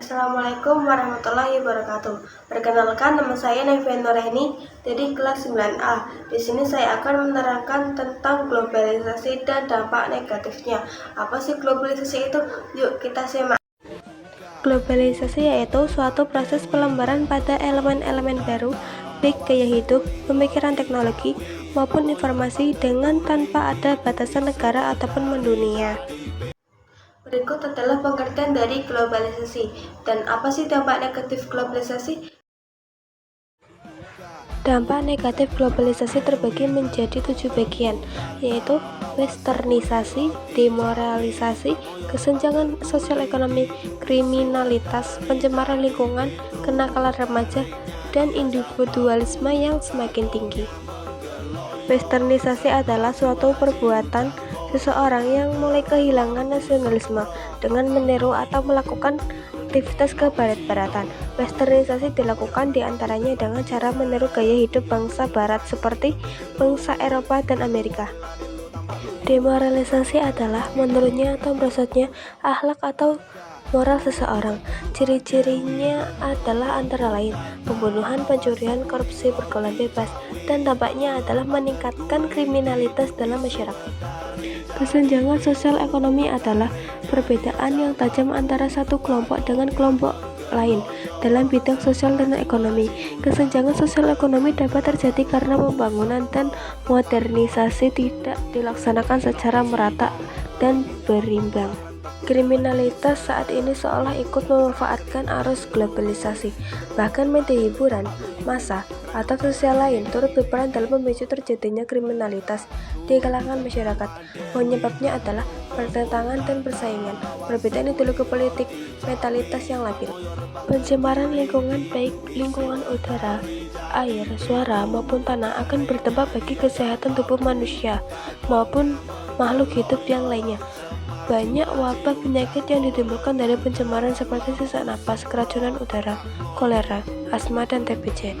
Assalamualaikum warahmatullahi wabarakatuh. Perkenalkan, nama saya Nevian Nureni dari kelas 9A. Di sini saya akan menerangkan tentang globalisasi dan dampak negatifnya. Apa sih globalisasi itu? Yuk kita simak. Globalisasi yaitu suatu proses pelembaran pada elemen-elemen baru, baik gaya hidup, pemikiran teknologi, maupun informasi dengan tanpa ada batasan negara ataupun mendunia. Berikut adalah pengertian dari globalisasi. Dan apa sih dampak negatif globalisasi? Dampak negatif globalisasi terbagi menjadi 7 bagian, yaitu westernisasi, demoralisasi, kesenjangan sosial ekonomi, kriminalitas, pencemaran lingkungan, kenakalan remaja, dan individualisme yang semakin tinggi. Westernisasi adalah suatu perbuatan seseorang yang mulai kehilangan nasionalisme dengan meniru atau melakukan aktivitas kebarat-baratan. Westernisasi dilakukan diantaranya dengan cara meniru gaya hidup bangsa barat seperti bangsa Eropa dan Amerika. Demoralisasi adalah menurunnya atau merosotnya akhlak atau moral seseorang. Ciri-cirinya adalah antara lain pembunuhan, pencurian, korupsi, pergaulan bebas, dan dampaknya adalah meningkatkan kriminalitas dalam masyarakat. Kesenjangan sosial ekonomi adalah perbedaan yang tajam antara satu kelompok dengan kelompok lain dalam bidang sosial dan ekonomi. Kesenjangan sosial ekonomi dapat terjadi karena pembangunan dan modernisasi tidak dilaksanakan secara merata dan berimbang. Kriminalitas saat ini seolah ikut memanfaatkan arus globalisasi. Bahkan media hiburan, massa, atau sosial lain turut berperan dalam memicu terjadinya kriminalitas di kalangan masyarakat. Penyebabnya adalah pertentangan dan persaingan, perbedaan ideologi politik, mentalitas yang labil. Pencemaran lingkungan baik lingkungan udara, air, suara, maupun tanah akan berdampak bagi kesehatan tubuh manusia maupun makhluk hidup yang lainnya. Banyak wabah penyakit yang ditimbulkan dari pencemaran seperti sesak napas, keracunan udara, kolera, asma, dan TBC.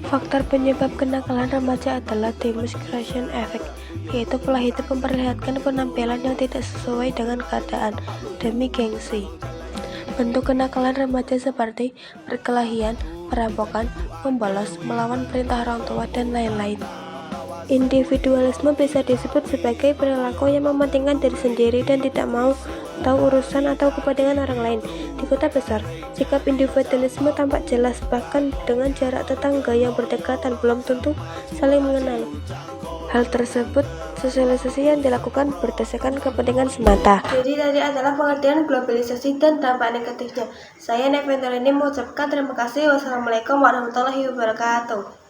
Faktor penyebab kenakalan remaja adalah demonstration effect, yaitu pola hidup memperlihatkan penampilan yang tidak sesuai dengan keadaan demi gengsi. Bentuk kenakalan remaja seperti perkelahian, perampokan, membolos, melawan perintah orang tua, dan lain-lain. Individualisme bisa disebut sebagai perilaku yang mementingkan diri sendiri dan tidak mau tahu urusan atau kepentingan orang lain. Di kota besar, sikap individualisme tampak jelas bahkan dengan jarak tetangga yang berdekatan belum tentu saling mengenal. Hal tersebut sosialisasi yang dilakukan berdasarkan kepentingan semata. Jadi tadi adalah pengertian globalisasi dan dampak negatifnya. Saya Nevian Nureni mengucapkan terima kasih. Wassalamualaikum warahmatullahi wabarakatuh.